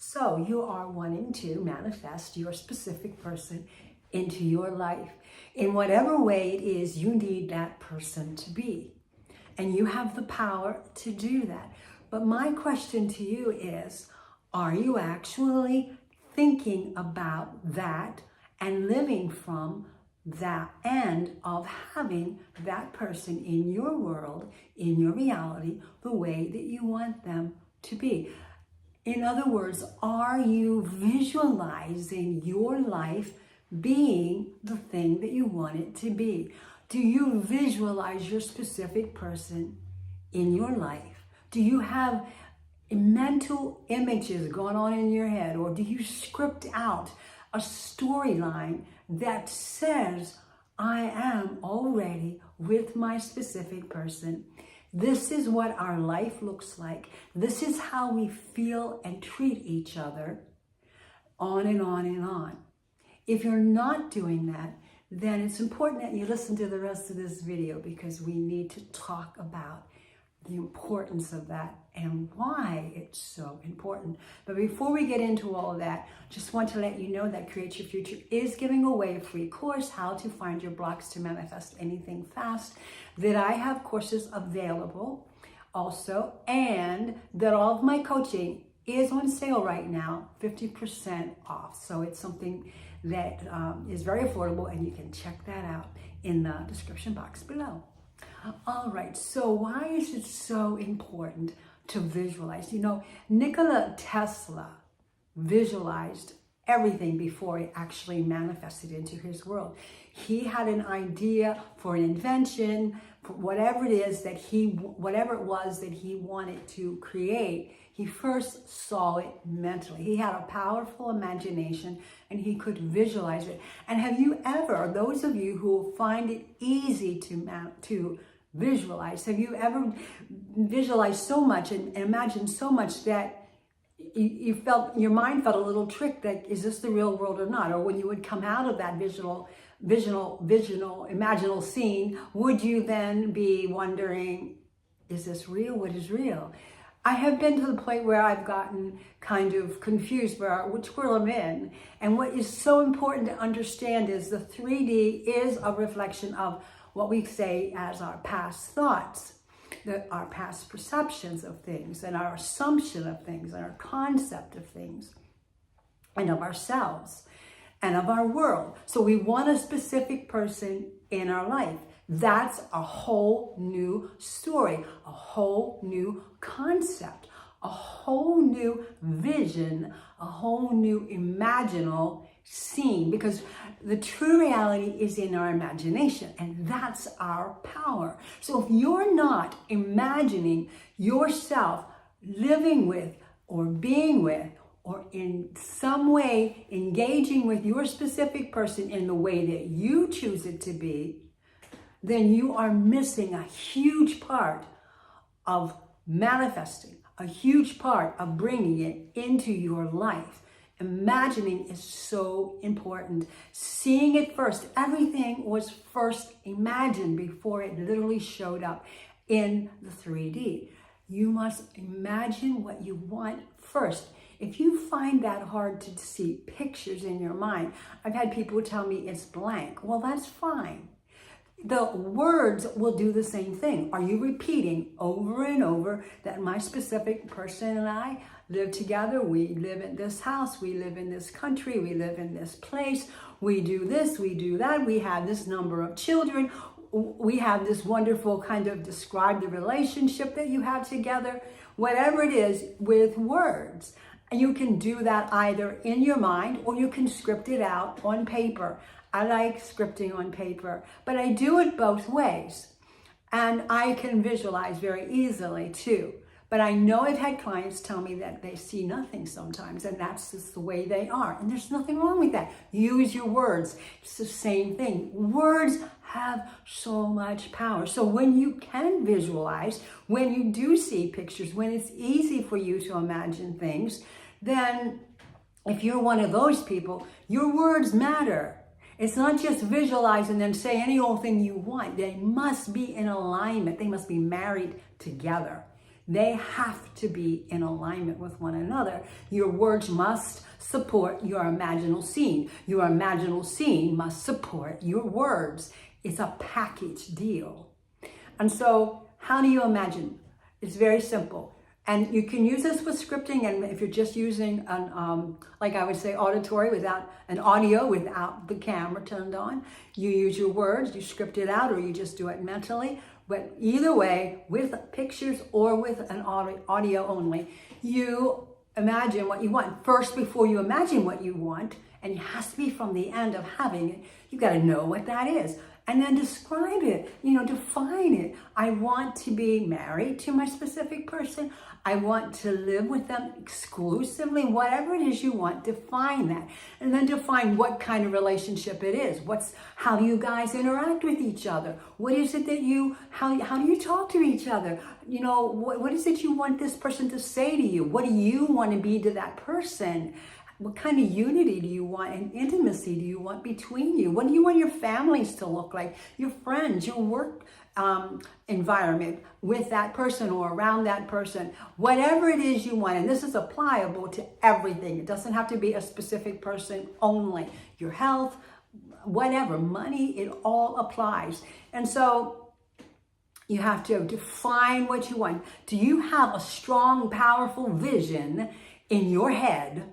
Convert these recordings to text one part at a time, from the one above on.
So you are wanting to manifest your specific person into your life in whatever way it is you need that person to be. And you have the power to do that. But my question to you is, are you actually thinking about that and living from that end of having that person in your world, in your reality, the way that you want them to be? In other words, are you visualizing your life being the thing that you want it to be? Do you visualize your specific person in your life? Do you have mental images going on in your head, or do you script out a storyline that says, I am already with my specific person? This is what our life looks like. This is how we feel and treat each other, on and on and on. If you're not doing that, then it's important that you listen to the rest of this video, because we need to talk about the importance of that and why it's so important. But before we get into all of that, just want to let you know that Create Your Future is giving away a free course, How to Find Your Blocks to Manifest Anything Fast, that I have courses available also, and that all of my coaching is on sale right now, 50% off. So it's something that is very affordable, and you can check that out in the description box below. All right, so why is it so important to visualize? You know, Nikola Tesla visualized everything before it actually manifested into his world. He had an idea for an invention, for whatever it was that he wanted to create. He first saw it mentally. He had a powerful imagination, and he could visualize it. And have you ever, those of you who find it easy to visualize, have you ever visualized so much and imagined so much that you felt, your mind felt a little tricked, that is this the real world or not? Or when you would come out of that imaginal scene, would you then be wondering, is this real? What is real? I have been to the point where I've gotten kind of confused which world I'm in. And what is so important to understand is the 3D is a reflection of what we say as our past thoughts, our past perceptions of things, and our assumption of things, and our concept of things, and of ourselves, and of our world. So we want a specific person in our life. That's a whole new story, a whole new concept, a whole new vision, a whole new imaginal scene, because the true reality is in our imagination, and that's our power. So if you're not imagining yourself living with, or being with, or in some way engaging with your specific person in the way that you choose it to be, then you are missing a huge part of manifesting, a huge part of bringing it into your life. Imagining is so important. Seeing it first. Everything was first imagined before it literally showed up in the 3D. You must imagine what you want first. If you find that hard to see pictures in your mind, I've had people tell me it's blank. Well, that's fine. The words will do the same thing. Are you repeating over and over that my specific person and I live together? We live in this house. We live in this country. We live in this place. We do this. We do that. We have this number of children. We have this wonderful kind of describe the relationship that you have together. Whatever it is with words. And you can do that either in your mind, or you can script it out on paper. I like scripting on paper, but I do it both ways. And I can visualize very easily too. But I know I've had clients tell me that they see nothing sometimes, and that's just the way they are. And there's nothing wrong with that. Use your words. It's the same thing. Words have so much power. So when you can visualize, when you do see pictures, when it's easy for you to imagine things, then if you're one of those people, your words matter. It's not just visualize and then say any old thing you want. They must be in alignment. They must be married together. They have to be in alignment with one another. Your words must support your imaginal scene. Your imaginal scene must support your words. It's a package deal. And so how do you imagine? It's very simple. And you can use this with scripting, and if you're just using an, like I would say, auditory without an audio, without the camera turned on, you use your words, you script it out, or you just do it mentally. But either way, with pictures or with an audio only, you imagine what you want. First, before you imagine what you want, and it has to be from the end of having it, you got to know what that is. And then describe it, define it. I want to be married to my specific person. I want to live with them exclusively. Whatever it is you want, define that. And then define what kind of relationship it is. How do you guys interact with each other? What is it that how do you talk to each other? What is it you want this person to say to you? What do you want to be to that person? What kind of unity do you want and intimacy do you want between you? What do you want your families to look like? Your friends, your work environment with that person or around that person. Whatever it is you want, and this is applicable to everything. It doesn't have to be a specific person only. Your health, whatever, money, it all applies. And so you have to define what you want. Do you have a strong, powerful vision in your head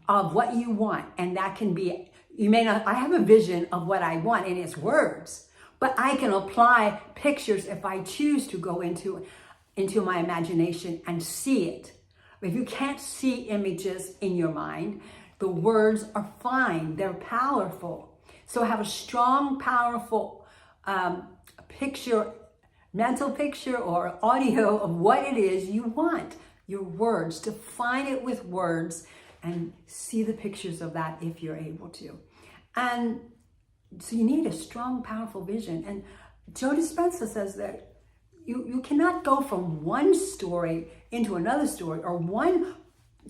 of what you want? And that can be, I have a vision of what I want, and it's words, but I can apply pictures if I choose to go into my imagination and see it. If you can't see images in your mind, the words are fine, they're powerful. So have a strong, powerful picture, mental picture or audio of what it is you want, your words, define it with words, and see the pictures of that if you're able to. And so you need a strong, powerful vision. And Joe Dispenza says that you cannot go from one story into another story, or one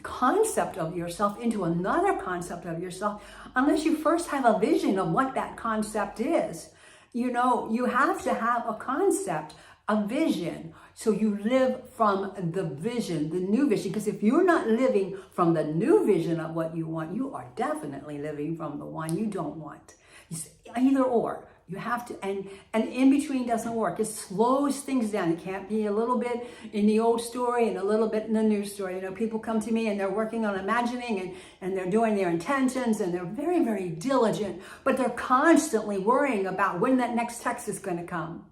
concept of yourself into another concept of yourself, unless you first have a vision of what that concept is. You have to have a concept, a vision. So you live from the vision, the new vision. Because if you're not living from the new vision of what you want, you are definitely living from the one you don't want. It's either or. You have to, and in between doesn't work. It slows things down. It can't be a little bit in the old story and a little bit in the new story. People come to me and they're working on imagining and they're doing their intentions and they're very, very diligent, but they're constantly worrying about when that next text is going to come.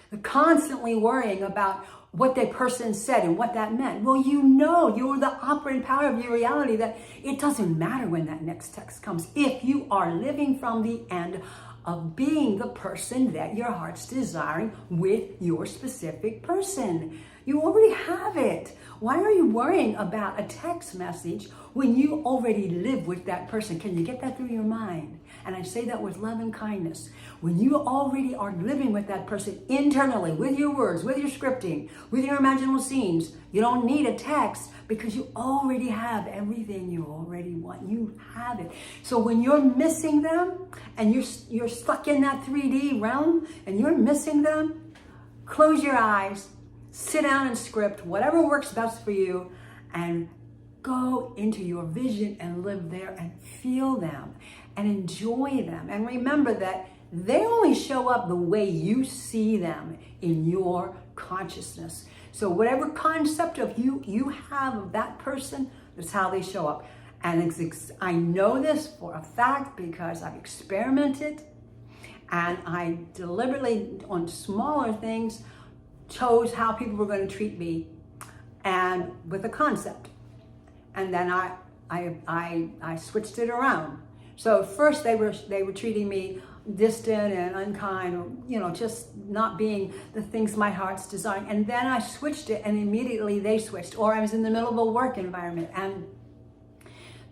They're constantly worrying about what that person said and what that meant. Well, you're the operant power of your reality, that it doesn't matter when that next text comes if you are living from the end of being the person that your heart's desiring with your specific person. You already have it. Why are you worrying about a text message when you already live with that person? Can you get that through your mind? And I say that with love and kindness. When you already are living with that person internally, with your words, with your scripting, with your imaginal scenes, you don't need a text because you already have everything you already want. You have it. So when you're missing them and you're stuck in that 3D realm and you're missing them, close your eyes, sit down and script whatever works best for you, and go into your vision and live there and feel them and enjoy them. And remember that they only show up the way you see them in your consciousness. So whatever concept of you have of that person, that's how they show up. And I know this for a fact because I've experimented, and I deliberately, on smaller things, chose how people were going to treat me, and with a concept. And then I switched it around. So first they were treating me distant and unkind, or just not being the things my heart's desiring. And then I switched it, and immediately they switched. Or I was in the middle of a work environment and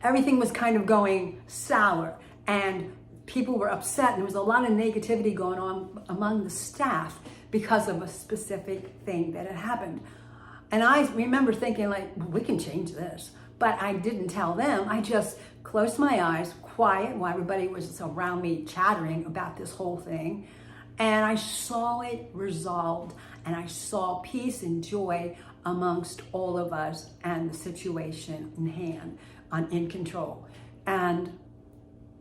everything was kind of going sour, and people were upset, and there was a lot of negativity going on among the staff because of a specific thing that had happened. And I remember thinking, we can change this. But I didn't tell them. I just closed my eyes, quiet, while everybody was around me chattering about this whole thing. And I saw it resolved. and I saw peace and joy amongst all of us and the situation in hand, in control. And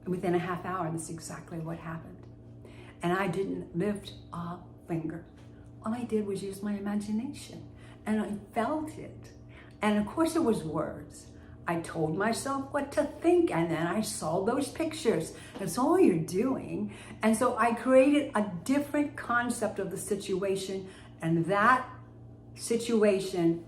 within a half hour, that's exactly what happened. And I didn't lift a finger. All I did was use my imagination, and I felt it. And of course it was words. I told myself what to think, and then I saw those pictures. That's all you're doing. And so I created a different concept of the situation, and that situation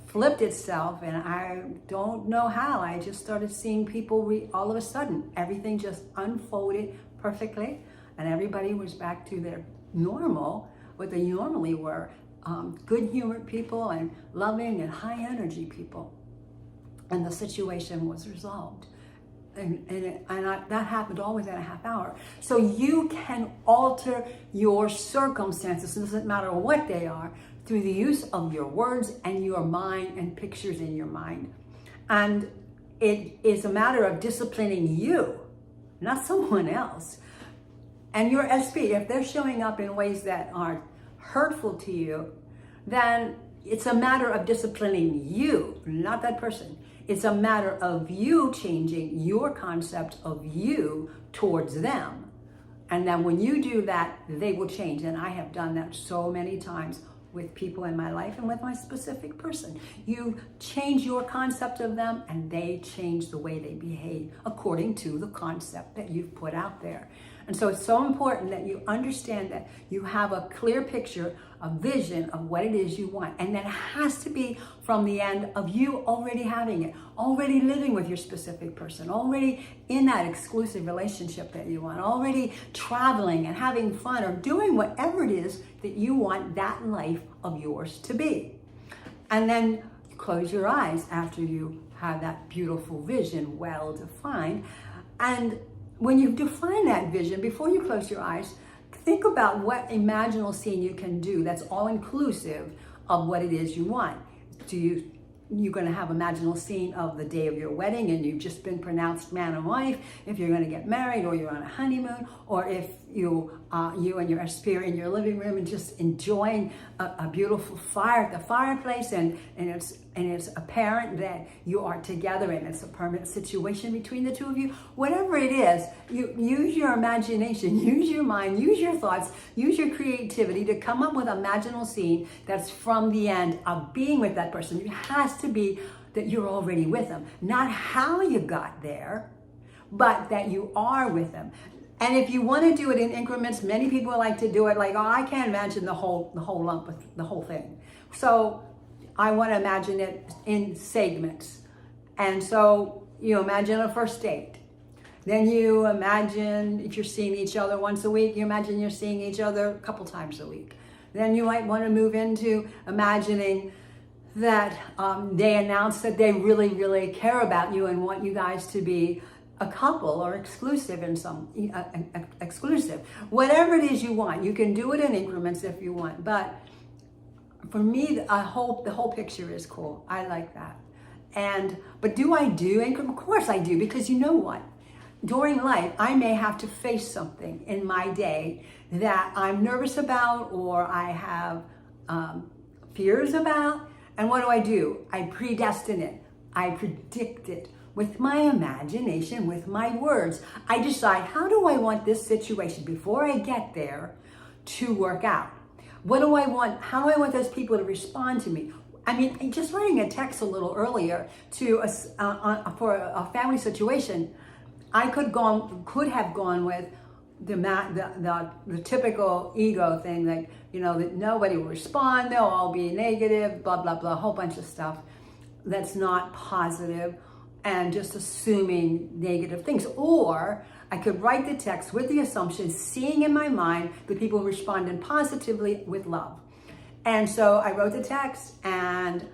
flipped itself, and I don't know how. I just started seeing people all of a sudden. Everything just unfolded perfectly, and everybody was back to their normal, what they normally were, good-humored people and loving and high-energy people. And the situation was resolved. That happened all within a half hour. So you can alter your circumstances, it doesn't matter what they are, through the use of your words and your mind and pictures in your mind. And it is a matter of disciplining you, not someone else. And your SP, if they're showing up in ways that are hurtful to you, then it's a matter of disciplining you, not that person. It's a matter of you changing your concept of you towards them. And then when you do that, they will change. And I have done that so many times with people in my life and with my specific person. You change your concept of them, and they change the way they behave according to the concept that you've put out there. And so it's so important that you understand that you have a clear picture, a vision of what it is you want. And that has to be from the end of you already having it, already living with your specific person, already in that exclusive relationship that you want, already traveling and having fun or doing whatever it is that you want that life of yours to be. And then close your eyes after you have that beautiful vision well defined. And when you define that vision, before you close your eyes, think about what imaginal scene you can do that's all inclusive of what it is you want. You're going to have imaginal scene of the day of your wedding and you've just been pronounced man and wife, if you're going to get married, or you're on a honeymoon, or if you and your SP are in your living room and just enjoying a beautiful fire at the fireplace, and it's apparent that you are together and it's a permanent situation between the two of you. Whatever it is, you use your imagination, use your mind, use your thoughts, use your creativity to come up with an imaginal scene that's from the end of being with that person. It has to be that you're already with them, not how you got there, but that you are with them. And if you want to do it in increments, many people like to do it like, oh, I can't imagine the whole lump, the whole thing. So I want to imagine it in segments. And so you imagine a first date. Then you imagine if you're seeing each other once a week, you imagine you're seeing each other a couple times a week. Then you might want to move into imagining that they announce that they really, really care about you and want you guys to be a couple or exclusive in some exclusive. Whatever it is you want, you can do it in increments if you want. But for me, the whole picture is cool. I like that. But do I do increments? Of course I do, because you know what? During life, I may have to face something in my day that I'm nervous about or I have fears about. And what do? I predestine it. I predict it. With my imagination, with my words, I decide, how do I want this situation before I get there to work out? What do I want? How do I want those people to respond to me? I mean, just writing a text a little earlier to for a family situation, I could have gone with the typical ego thing, like, that nobody will respond, they'll all be negative, blah, blah, blah, a whole bunch of stuff that's not positive, and just assuming negative things. Or I could write the text with the assumption, seeing in my mind the people responding positively with love. And so I wrote the text and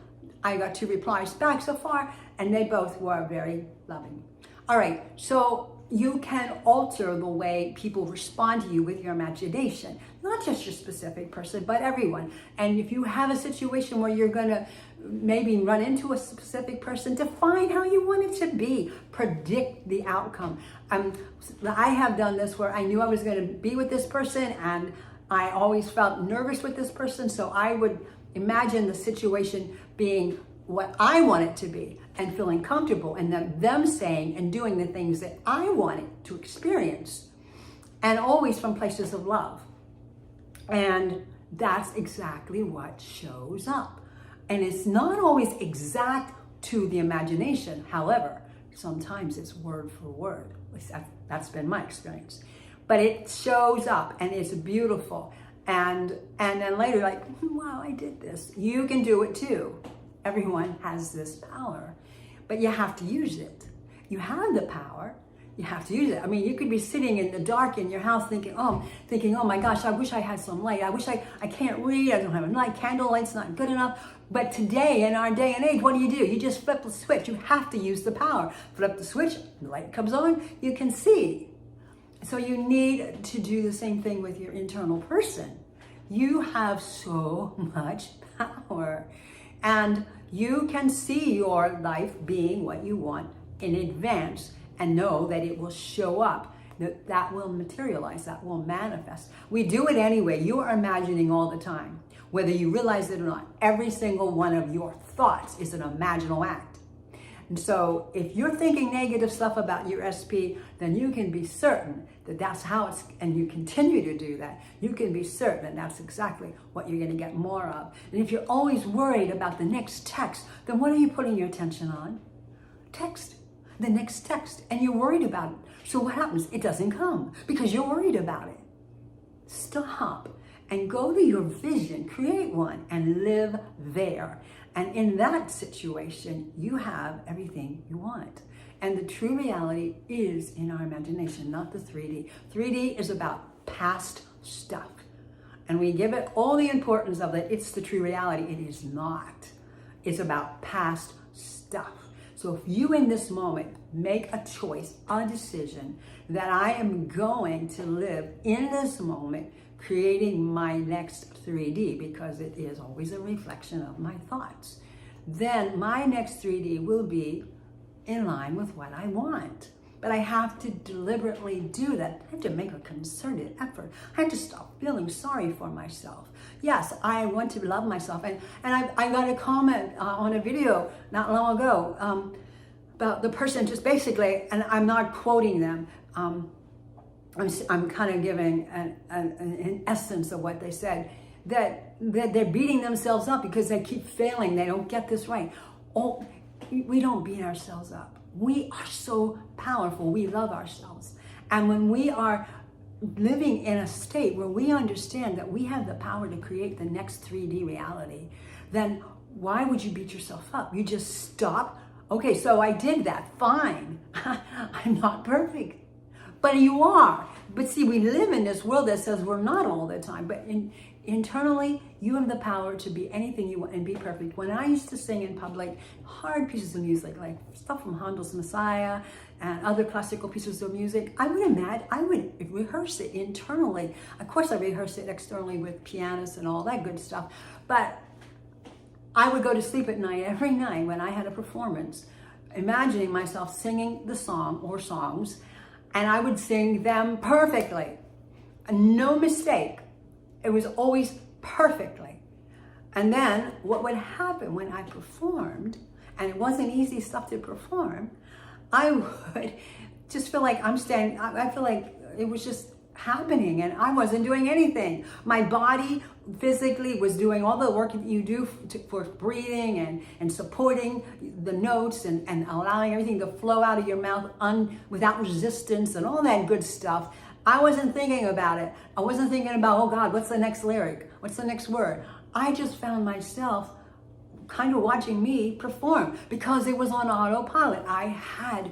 I got 2 replies back so far, and they both were very loving. All right, so you can alter the way people respond to you with your imagination, not just your specific person, but everyone. And if you have a situation where you're going to maybe run into a specific person, define how you want it to be, predict the outcome. I have done this where I knew I was going to be with this person, and I always felt nervous with this person, so I would imagine the situation being what I want it to be and feeling comfortable, and then them saying and doing the things that I wanted to experience, and always from places of love. And that's exactly what shows up. And it's not always exact to the imagination. However, sometimes it's word for word. That's been my experience. But it shows up and it's beautiful. And then later, like, wow, I did this. You can do it too. Everyone has this power, but you have to use it. You have the power. You have to use it. I mean, you could be sitting in the dark in your house thinking, oh my gosh, I wish I had some light. I wish I can't read. I don't have a light. Candlelight's not good enough. But today, in our day and age, what do? You just flip the switch. You have to use the power. Flip the switch, the light comes on, you can see. So you need to do the same thing with your internal person. You have so much power. And you can see your life being what you want in advance and know that it will show up, that will materialize, that will manifest. We do it anyway. You are imagining all the time, whether you realize it or not. Every single one of your thoughts is an imaginal act. And so if you're thinking negative stuff about your SP, then you can be certain that that's how it's, and you continue to do that, you can be certain that that's exactly what you're going to get more of. And if you're always worried about the next text, then what are you putting your attention on? Text. The next text, and you're worried about it. So what happens? It doesn't come because you're worried about it. Stop and go to your vision, create one, and live there. And in that situation, you have everything you want. And the true reality is in our imagination, not the 3D. 3D is about past stuff. And we give it all the importance of it. It's the true reality. It is not. It's about past stuff. So if you in this moment make a choice, a decision that I am going to live in this moment, creating my next 3D, because it is always a reflection of my thoughts, then my next 3D will be in line with what I want. But I have to deliberately do that. I have to make a concerted effort. I have to stop feeling sorry for myself. Yes, I want to love myself. And I got a comment on a video not long ago about the person just basically, and I'm not quoting them, I'm kind of giving an essence of what they said, that they're beating themselves up because they keep failing. They don't get this right. Oh, we don't beat ourselves up. We are so powerful. We love ourselves. And when we are living in a state where we understand that we have the power to create the next 3D reality, then why would you beat yourself up? You just stop. Okay, so I did that. Fine. I'm not perfect. But you are. But see, we live in this world that says we're not all the time. But internally, you have the power to be anything you want and be perfect. When I used to sing in public, hard pieces of music, like stuff from Handel's Messiah and other classical pieces of music, I would rehearse it internally. Of course, I rehearsed it externally with pianists and all that good stuff. But I would go to sleep at night every night when I had a performance, imagining myself singing the song or songs, and I would sing them perfectly. No mistake. It was always perfectly. And then what would happen when I performed, and it wasn't easy stuff to perform, I would just feel like I'm standing, I feel like it was just happening and I wasn't doing anything. My body physically was doing all the work that you do for breathing and supporting the notes and allowing everything to flow out of your mouth without resistance and all that good stuff. I wasn't thinking about it. I wasn't thinking about, oh God, what's the next lyric? What's the next word? I just found myself kind of watching me perform because it was on autopilot. I had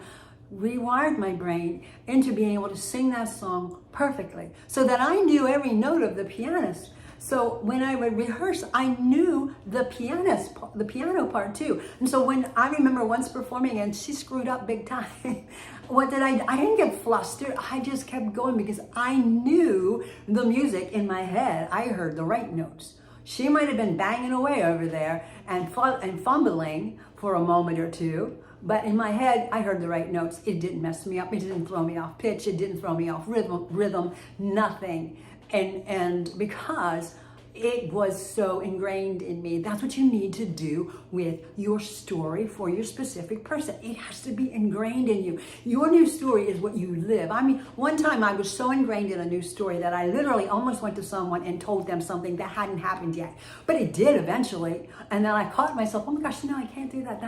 rewired my brain into being able to sing that song perfectly so that I knew every note of the pianist. So when I would rehearse, I knew the piano part too. And so when I remember once performing and she screwed up big time, what did I didn't get flustered. I just kept going because I knew the music in my head. I heard the right notes. She might have been banging away over there and fumbling for a moment or two, But in my head, I heard the right notes. It didn't mess me up. It didn't throw me off pitch. It didn't throw me off rhythm, nothing. And because it was so ingrained in me. That's what you need to do with your story for your specific person. It has to be ingrained in you. Your new story is what you live. I mean, one time I was so ingrained in a new story that I literally almost went to someone and told them something that hadn't happened yet. But it did eventually. And then I caught myself, oh my gosh, no, I can't do that.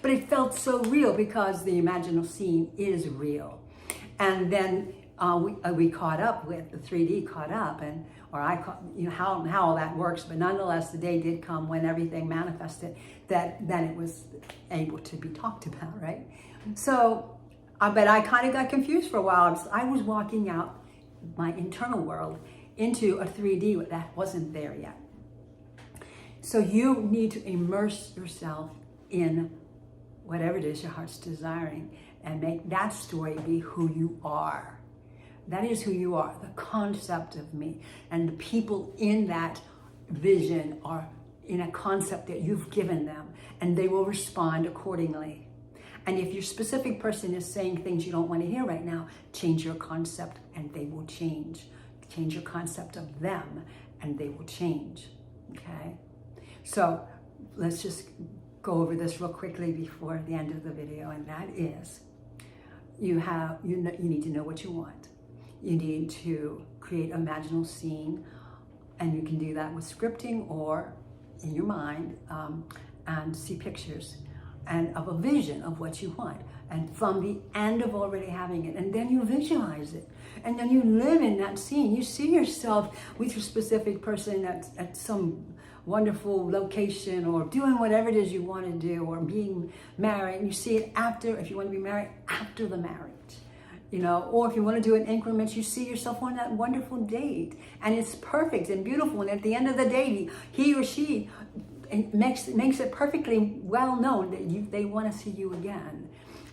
But it felt so real because the imaginal scene is real. And then we caught up with the 3D caught up, and or I caught, you know how all that works. But nonetheless, the day did come when everything manifested that then it was able to be talked about, right? So, but I kind of got confused for a while. I was walking out my internal world into a 3D that wasn't there yet. So you need to immerse yourself in whatever it is your heart's desiring and make that story be who you are. That is who you are, the concept of me. And the people in that vision are in a concept that you've given them, and they will respond accordingly. And if your specific person is saying things you don't want to hear right now, change your concept and they will change. Change your concept of them and they will change, okay? So let's just go over this real quickly before the end of the video, and that is, you need to know what you want. You need to create an imaginal scene, and you can do that with scripting or in your mind, and see pictures and of a vision of what you want, and from the end of already having it, and then you visualize it, and then you live in that scene. You see yourself with your specific person at some wonderful location, or doing whatever it is you want to do, or being married. And you see it after, if you want to be married, after the marriage. You know, or if you want to do it in increments, you see yourself on that wonderful date, and it's perfect and beautiful. And at the end of the day, he or she makes it perfectly well known that they want to see you again.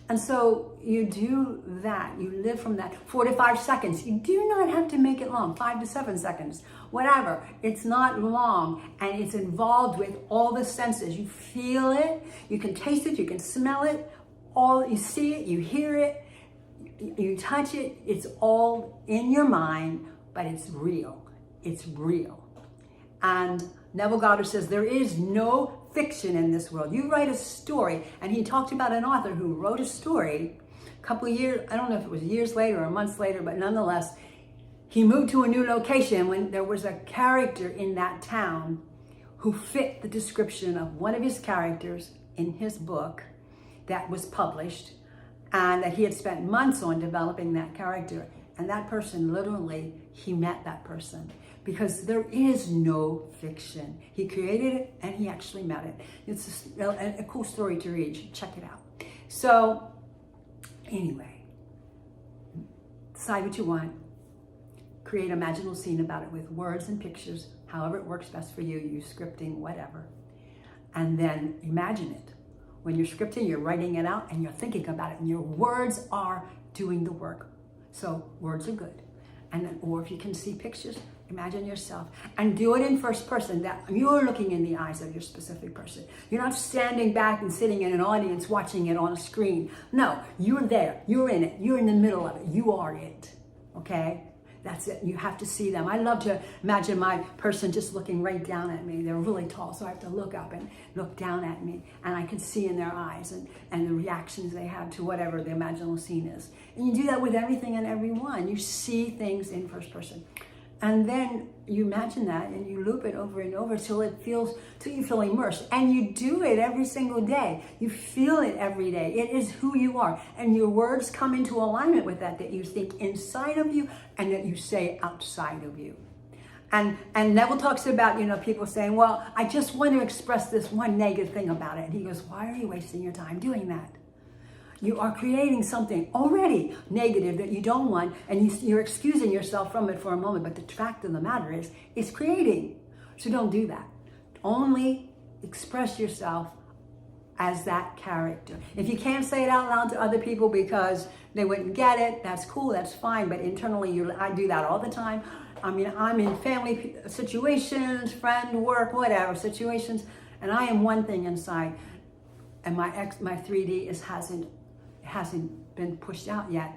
And so you do that. You live from that 4 to 5 seconds. You do not have to make it long, 5 to 7 seconds, whatever. It's not long, and it's involved with all the senses. You feel it, you can taste it, you can smell it, you see it, you hear it. You touch it, it's all in your mind, but it's real. It's real. And Neville Goddard says there is no fiction in this world. You write a story, and he talked about an author who wrote a story a couple of years, I don't know if it was years later or months later, but nonetheless, he moved to a new location when there was a character in that town who fit the description of one of his characters in his book that was published, and that he had spent months on developing that character. And that person, literally, he met that person, because there is no fiction. He created it and he actually met it. It's a cool story to read. Check it out. So anyway, decide what you want. Create an imaginal scene about it with words and pictures, however it works best for you. Use scripting, whatever. And then imagine it. When you're scripting, you're writing it out and you're thinking about it, and your words are doing the work. So words are good. And then, or if you can see pictures, imagine yourself, and do it in first person, that you're looking in the eyes of your specific person. You're not standing back and sitting in an audience watching it on a screen. No, you're there, you're in it, you're in the middle of it, you are it, okay? That's it. You have to see them. I love to imagine my person just looking right down at me. They're really tall, so I have to look up and look down at me, and I can see in their eyes and the reactions they have to whatever the imaginal scene is. And you do that with everything and everyone. You see things in first person. And then you imagine that and you loop it over and over till you feel immersed. And you do it every single day. You feel it every day. It is who you are. And your words come into alignment with that you think inside of you and that you say outside of you. And Neville talks about, people saying, well, I just want to express this one negative thing about it. And he goes, why are you wasting your time doing that? You are creating something already negative that you don't want, and you're excusing yourself from it for a moment. But the fact of the matter is, it's creating. So don't do that. Only express yourself as that character. If you can't say it out loud to other people because they wouldn't get it, that's cool, that's fine. But internally, I do that all the time. I mean, I'm in family situations, friend, work, whatever situations, and I am one thing inside. and my 3D hasn't been pushed out yet.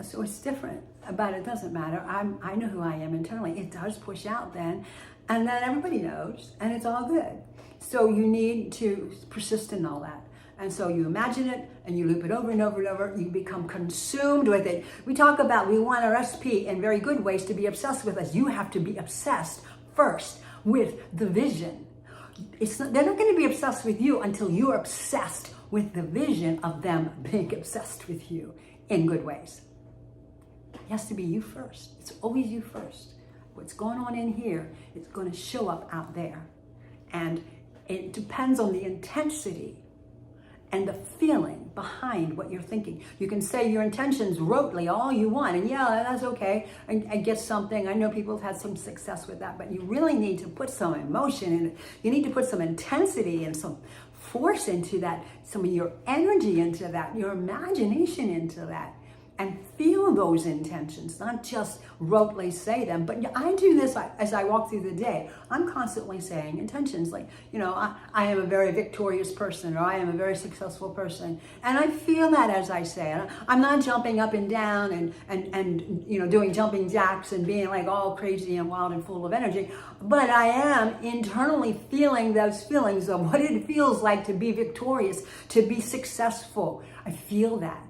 So it's different, but it doesn't matter. I know who I am internally. It does push out then, and then everybody knows, and it's all good. So you need to persist in all that. And so you imagine it and you loop it over and over and over. You become consumed with it. We talk about we want our SP in very good ways to be obsessed with us. You have to be obsessed first with the vision. They're not going to be obsessed with you until you're obsessed with the vision of them being obsessed with you in good ways. It has to be you first. It's always you first. What's going on in here, it's going to show up out there. And it depends on the intensity and the feeling behind what you're thinking. You can say your intentions rotely all you want, and yeah, that's okay. I get something. I know people have had some success with that, but you really need to put some emotion in it. You need to put some intensity and some force into that, some of your energy into that, your imagination into that, and feel those intentions, not just rotely say them. But I do this as I walk through the day. I'm constantly saying intentions like, I am a very victorious person, or I am a very successful person. And I feel that as I say it. I'm not jumping up and down and doing jumping jacks and being like all crazy and wild and full of energy. But I am internally feeling those feelings of what it feels like to be victorious, to be successful. I feel that.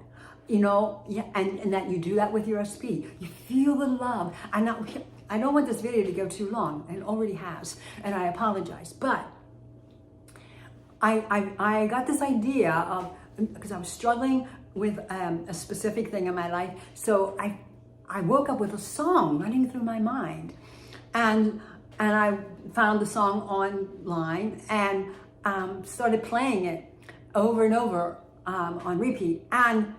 And that you do that with your SP. You feel the love. I don't want this video to go too long, and it already has, and I apologize. But I got this idea of, because I was struggling with a specific thing in my life, so I woke up with a song running through my mind, and I found the song online and started playing it over and over on repeat, and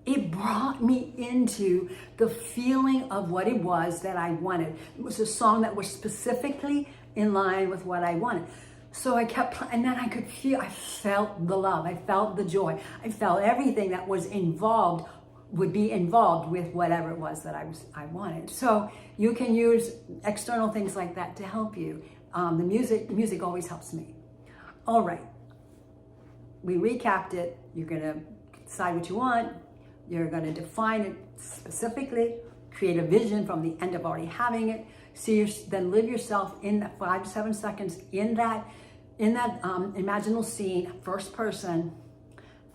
it brought me into the feeling of what it was that I wanted. It was a song that was specifically in line with what I wanted. So I kept, and then I felt the love, I felt the joy, I felt everything that was involved, would be involved with whatever it was that I wanted. So you can use external things like that to help you. The music always helps me. All right, we recapped it. You're gonna decide what you want. You're going to define it specifically, create a vision from the end of already having it. Then live yourself in that 5 to 7 seconds in that imaginal scene, first person.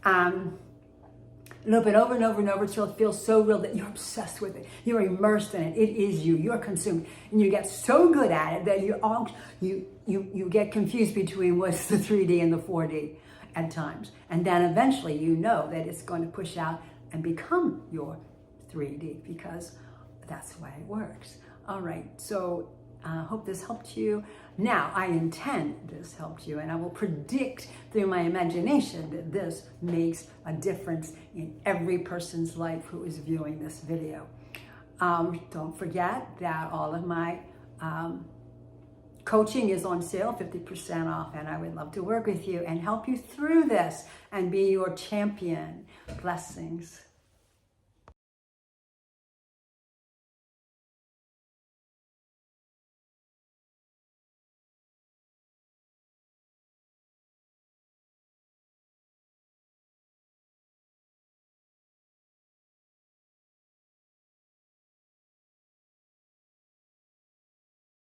Loop it over and over and over until it feels so real that you're obsessed with it. You're immersed in it. It is you. You're consumed, and you get so good at it that you get confused between what's the 3D and the 4D at times, and then eventually you know that it's going to push out and become your 3D, because that's the way it works. All right, so I hope this helped you. Now, I intend this helped you, and I will predict through my imagination that this makes a difference in every person's life who is viewing this video. Don't forget that all of my coaching is on sale, 50% off, and I would love to work with you and help you through this and be your champion. Blessings.